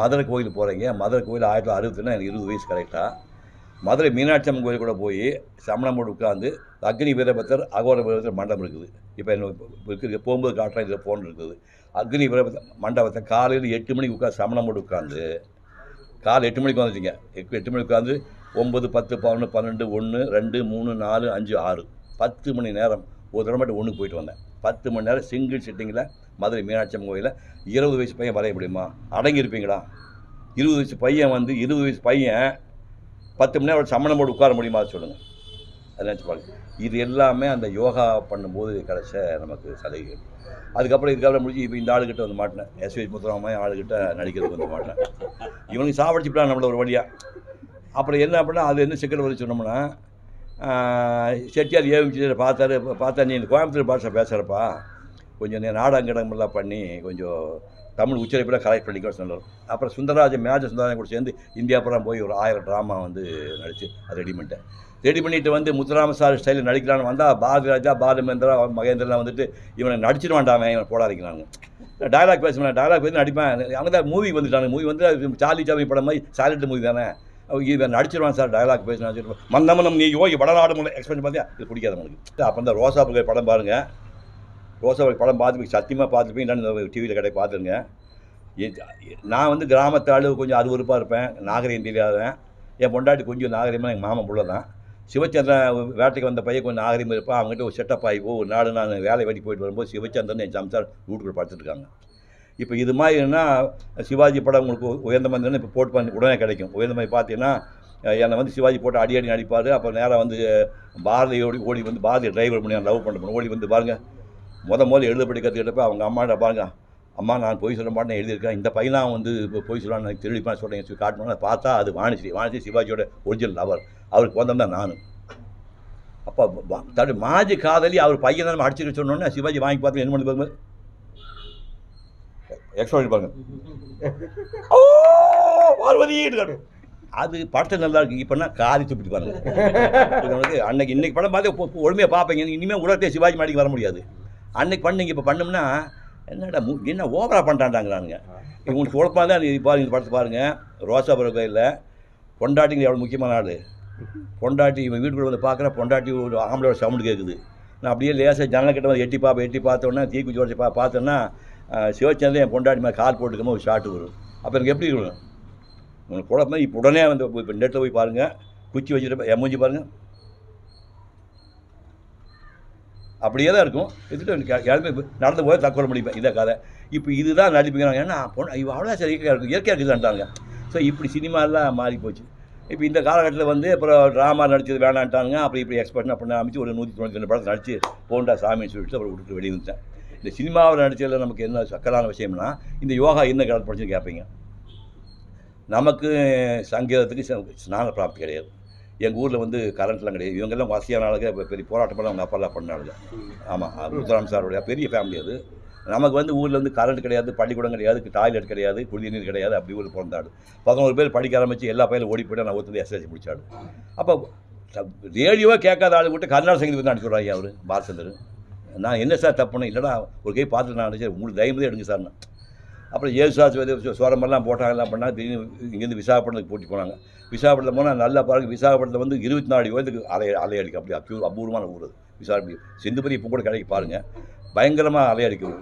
மதுரை கோயில் போகிறீங்க. மதுரை கோயில் 1961 எனக்கு 20 வயசு கரெக்டாக. மதுரை மீனாட்சி அம்மன் கோயில் கூட போய் சமணம் போட்டு உட்காந்து அக்னி வீரபத்தர் அகோர வீரபத்தர் மண்டபம் இருக்குது. இப்போ என்ன இருக்குது போகும்போது காட்டுறேன், இதில் ஃபோன் இருக்குது. அக்னி வீரபத்தர் மண்டபத்தை காலையில் 8 மணிக்கு உட்காந்து சமணம் போட்டு உட்காந்து காலை 8 மணிக்கு வந்துச்சிங்க. 8 மணிக்கு உட்காந்து 9, 10, 11, 12, 1, 2, 3, 4, 5, 6 10 மணி நேரம் ஒரு தடவை மட்டும் ஒன்றுக்கு போயிட்டு வந்தேன். 10 மணி நேரம் சிங்கிள் சிட்டிங்கில் மதுரை மீனாட்சி அம்மன் கோயிலில். 20 வயசு பையன் வரைய முடியுமா? அடங்கியிருப்பீங்களா? 20 வயசு பையன் 20 வயசு பையன் 10 மணி நேரம் சமணம் போட்டு உட்கார முடியுமா? சொல்லுங்கள். அதை நினச்சி பாருங்க. இது எல்லாமே அந்த யோகா பண்ணும்போது கிடைச்ச நமக்கு சலுகைகள். இதுக்கப்புறம் முடிச்சு இப்போ இந்த ஆளுகிட்ட வந்து மாட்டினேன். எஸ்வி முத்துராமன் ஆளுகிட்ட நடிக்கிறதுக்கு வந்து மாட்டினேன். இவனுக்கு சாவடிச்சுட்டான் நம்மள ஒரு வழியாக. அப்புறம் என்ன அப்படின்னா அது என்ன சிக்கல் வச்சு சொன்னோம்னா, செட்டியார் ஏவிச்சு பார்த்தா நீ இந்த கோயம்புத்தூர் பாஷை பேசுகிறப்பா, கொஞ்சம் நீ நாடகங்கடமெல்லாம் பண்ணி கொஞ்சம் தமிழ் உச்சரிப்பெல்லாம் கரெக்ட் பண்ணிக்கோ சொன்னார். அப்புறம் சுந்தரராஜன் மேஜர் சுந்தரராஜன் கூட சேர்ந்து இந்தியா புறம் போய் ஒரு 1000 ட்ராமா வந்து நடித்து அதை ரெடி பண்ணிவிட்டு வந்து முத்துராம சார் ஸ்டைலில் நடிக்கலான்னு வந்தால் பாரதிராஜா, பாலுமேந்திரா, மகேந்திரலாம் வந்துட்டு இவனை நடிச்சிருவான்டாமே, இவனை போடாதீங்களாங்க. டைலாக் பேசி நடிப்பேன். அவங்க தான் மூவி வந்துட்டாங்க. மூவி வந்து சார்லி சாமி படம் மாதிரி சைலண்ட் மூவி தானே. இவன் நடிச்சிருவான் சார், டைலாக் பேசி நடிச்சிருப்பான். மந்தமனம் நீ யோகி வடநாடு முறை எக்ஸ்பென்ஸ் பார்த்தியா? இது பிடிக்காது நம்மளுக்கு. அப்போ இந்த ரோசாப்பு படம் பாருங்கள். ரோசாப்பு படம் பார்த்து சத்தியமாக பார்த்துருப்பேன். இல்லைன்னு டிவியில் கடை பார்த்துருங்க. நான் வந்து கிராமத்து ஆளு கொஞ்சம் அருவருப்பாக இருப்பேன், நாகரிகம் தெரியாதேன். என் பொண்டாட்டி கொஞ்சம் நாகரிகமாக எங்கள் மாமன் புள்ள தான். சிவச்சந்திரன் வேட்டைக்கு வந்த பையன் கொஞ்சம் நாகரிகம் இருப்பான். அவங்ககிட்ட ஒரு செட்டப் ஆகி ஒரு நாடு நான் வேலை வெட்டி போயிட்டு வரும்போது சிவச்சந்திரன் என் சம்சார் வீட்டுக்குள்ள படுத்துட்டுருக்காங்க. இப்போ இது மாதிரின்னா சிவாஜி படம் உங்களுக்கு உயர்ந்த மந்திரன்னு இப்போ போட்டு பண்ணி உடனே கிடைக்கும். உயர்ந்த மாதிரி பார்த்தீங்கன்னா என்னை வந்து சிவாஜி போட்டு அடி நடிப்பார். அப்போ நேராக வந்து பாரதியோடு ஓடி வந்து பாரதிய டிரைவர் பண்ணி லவ் பண்ண ஓடி வந்து பாருங்கள். முதல்ல எழுத படி கற்றுக்கிட்டப்ப அவங்க அம்மாட்ட பாருங்க, அம்மா நான் பொய் சொல்ல மாட்டேன் எழுதியிருக்கேன், இந்த பையனாக வந்து இப்போ பொய் சொல்லலான்னு எனக்கு திருடிப்பான்னு சொல்கிறேன் காட்டணும்னு பார்த்தா அது வாணிஸ்ரீ சிவாஜியோட ஒரிஜினல் லவர். அவருக்கு வந்தோம் தான் நான். அப்போ தன்னுடைய மாஜி காதலி அவர் பையன் தான் அடிச்சுக்க சொன்னோன்னே சிவாஜி வாங்கி பார்த்து என்ன பண்ணி பாருங்க, எக்ஸ்ட்ரா பாருங்க, ஓ பார்வதி. அது படத்தை நல்லா இருக்கு. இப்போனா காதி துப்பிட்டு பாருங்க. அன்னைக்கு இன்னைக்கு படம் பார்த்து ஒழுமையாக பார்ப்பீங்க. இனிமேல் உலகத்தை சிவாஜி மாடிக்கு வர முடியாது. அன்னைக்கு பண்ணிங்க. இப்போ பண்ணோம்னா என்னடா என்ன ஓவராக பண்ணிட்டான்டாங்கிறானுங்க. உங்களுக்கு குழப்பமாக தான் பாருங்க. இந்த படத்தை பாருங்கள். ரோசாபுரம் கோயிலில் பொண்டாட்டிங்க எவ்வளோ முக்கியமான ஆள். பொண்டாட்டி இவன் வீட்டுக்குள்ள வந்து பார்க்குற பொண்டாட்டி ஒரு ஆம்பளோட சவுண்டு கேட்குது. நான் அப்படியே லேசாக ஜன்னல் வந்து எட்டி பார்த்தோன்னா தீக்குச்சி உடச்சி பார்த்தோன்னா சிவச்சந்திரன் என் பொண்டாட்டி மாதிரி கால் போட்டுக்கமா ஒரு ஷாட்டு வரும். அப்போ எனக்கு எப்படி இருக்கணும் உங்களுக்கு குழப்பம். இப்போ உடனே வந்து இப்போ நெட்டில் போய் பாருங்கள். குச்சி வச்சுட்டு என் மூஞ்சி பாருங்கள், அப்படியே தான் இருக்கும். எடுத்துகிட்டு நடந்து போய் தற்கொலை முடிப்பேன். இதை கதை. இப்போ இதுதான் நடிப்புங்கிறாங்க. ஏன்னா இவ அவ்வளோ சரி இயற்கையாக இருக்குதுன்ட்டாங்க. ஸோ இப்படி சினிமாலாம் மாறி போச்சு. இப்போ இந்த காலகட்டத்தில் வந்து அப்புறம் ட்ராமா நடிச்சது வேணான்ட்டானுங்க. அப்படி இப்படி எக்ஸ்பர்ட்னு அப்படின்னு அமைச்சு ஒரு 192 படத்தை நடிச்சு போண்டா சாமின்னு சொல்லிட்டு அப்புறம் விட்டுட்டு வெளியே வந்துட்டேன். இந்த சினிமாவில் நடிச்சதில் நமக்கு என்ன சக்கரான விஷயம்னா இந்த யோகா என்ன காலத்து படிச்சுன்னு கேட்பீங்க. நமக்கு சங்கீதத்துக்கு ஸ்நான பிராப்தி கிடையாது. எங்கள் ஊரில் வந்து கரண்ட்லாம் கிடையாது. இவங்கெல்லாம் வசதியான ஆளுங்க. இப்போ பெரிய போராட்டமெல்லாம் அவங்க அப்பாலாம் பண்ணாளுங்க. ஆமாம், முத்துராம் சாருடைய பெரிய ஃபேமிலி அது. நமக்கு வந்து ஊரில் வந்து கரண்ட் கிடையாது, பள்ளிக்கூடம் கிடையாது, டாய்லெட் கிடையாது, குடிநீர் கிடையாது. அப்படி ஊரில் பிறந்தாடு 11 பேர் படிக்க ஆரம்பித்து எல்லா பையிலும் ஓடி போய்ட்டு நான் ஒருத்தர் எஸ்எல்சி முடிச்சாடு. அப்போ ரேடியோவாக கேட்காத ஆளு விட்டு கர்நாடக சங்கீதம் வந்து அனுப்பிச்சு விட்றாங்க அவர் பாலச்சந்தர். நான் என்ன சார் தப்புன்னு இல்லைடா ஒரு கை பார்த்துட்டு நான் நினச்சேன் உங்களுக்கு தைரியமே எடுங்க சார்னா. அப்புறம் ஏசுவாசி சோரமெல்லாம் போட்டாங்க, எல்லாம் பண்ணாங்க. திடீர்னு இங்கேருந்து விசாகப்பட்டினத்துக்கு போட்டி போனாங்க. விசாகப்பட்டினம் போனால் நல்லா பாருங்கள். விசாகப்பட்டினத்தில் வந்து 24 வயதுக்கு அலையடிக்கும். அப்படி அபூர்வமான ஊர் அது விசாகப்பட்டி. செந்துபதி இப்போ கூட கிடைக்கு பாருங்கள். பயங்கரமாக அலையடிக்கும்.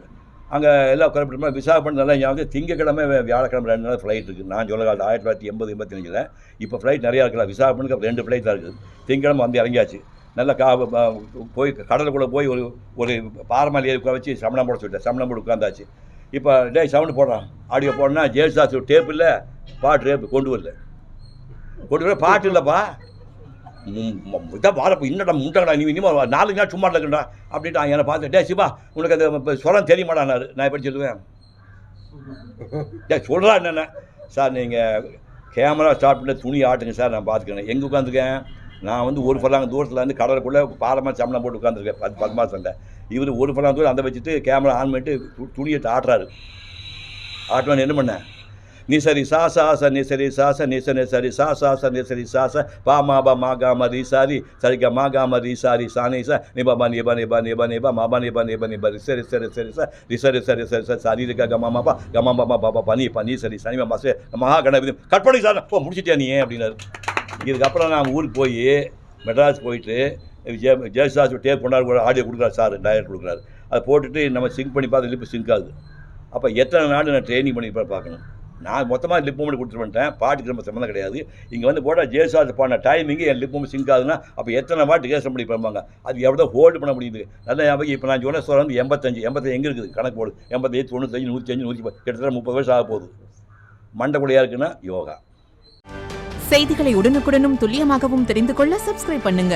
அங்கே எல்லாம் குறிப்பிட்ட விசாகப்பட்டினம் நல்லா ஞாபகம். திங்கக்கிழமை வியாழக்கிழமை 2 நாள் ஃப்ளைட் இருக்குது. நான் சொல்ல காலத்து 1980-85. இப்போ ஃப்ளைட் நிறையா இருக்கலாம். விசாகப்பட்டினத்துக்கு அப்புறம் 2 ஃப்ளைட் தான் இருக்குது. திங்கக்கிழமை வந்து இறங்கியாச்சு. நல்லா போய் கடலுக்குள்ளே போய் ஒரு பாரமால் ஏறி வச்சு சமணம் போட சொல்லிட்டேன். சமணம் போட்டு உட்காந்தாச்சு. இப்போ சவுண்டு போடுறான். ஆடியோ போடனா ஜெயசாஸ் டேப் இல்லை, பாட்டு டேப்பு கொண்டு வரல பாட்டு இல்லைப்பா. இதான் வாரப்போ இன்னடா முண்டங்கடா நீ இனிமேல் 4 நாள் சும்மா இருக்கண்டா அப்படின்ட்டு என்னை பார்த்து சிவா உனக்கு அந்த சொரம் தெரியுமாடானாரு. நான் எப்படி சொல்லுவேன் சொல்கிறா என்னென்ன சார் நீங்கள் கேமரா ஸ்டார்ட் பண்ணி துணி ஆட்டுங்க சார் நான் பார்த்துக்கிறேன். எங்கே உட்காந்துருக்கேன் நான் வந்து ஒரு ஃபலாங்க தூரத்தில் வந்து கடலுக்குள்ளே பாரமாக சம்பளம் போட்டு உட்காந்துருக்கேன் 10 மாதம். இவர் ஒரு ஃபலாங்க தூரம் அந்த வச்சுட்டு கேமரா ஆன் பண்ணிட்டு துணியை ஆட்டுறாரு. ஆட்டுவான்னு என்ன பண்ணேன் நிசரி சா சா ச நிசரி சா ச நிச நிசரி சா சா ச நிசரி சா ச பா மா பா மா கா ம ரி சாரி சரிக மா கா ம ரி சாரி சா நி ச நி ப ப நி ப நி ப நி ப நி ப மா ப நி ப நி ப நி ப ரி சரி சரி சரி ச ரி சரி சரி சரி ச சரி ரி க க ம ம ப க ம ப ம ப ப ப நி சரி சனி ம ச மகா கணபதி கற்பனை சார் ஓ முடிச்சிட்டியா நீ அப்படின்னாரு. இதுக்கப்புறம் நான் ஊருக்கு போய் மெட்ராஸ் போயிட்டு ஜெயசாஸ் டேப் கொண்டாடு ஆடியோ கொடுக்குறாரு சார், டைரக்டர் கொடுக்குறாரு. அதை போட்டுட்டு நம்ம சிங்க் பண்ணி பார்த்து லிப்பு சிங்க் ஆகுது. அப்போ எத்தனை நாள் நான் ட்ரைனிங் பண்ணியிருப்பேன் பார்க்கணும். நான் மொத்தமாக லிப் மூமெண்ட் கொடுத்துட்டு வந்துட்டேன், பாட்டுக்கு நம்ம சம்மந்தம் கிடையாது. இங்கே வந்து போட்டால் ஜெயசாஸ் பாடின டைமிங்கு என் லிப் மூமெண்ட் சிங்க் ஆகுதுன்னா அப்போ எத்தனை வாட்டி கேசம் பண்ணி பார்ப்பாங்க. அது எவ்வளோ ஹோல்டு பண்ண முடியுது. நல்லா ஞாபகம். இப்போ நான் சொன்ன சொல்ல வந்து 85 எங்கே இருக்குது கணக்கு போடு. 87, 95, 105, 110 கிட்டத்தட்ட 30 வருஷம் ஆக போகுது. மண்டக்குடியாக இருக்குன்னா யோகா. செய்திகளை உடனுக்குடனும் துல்லியமாகவும் தெரிந்து கொள்ள சப்ஸ்கிரைப் பண்ணுங்க.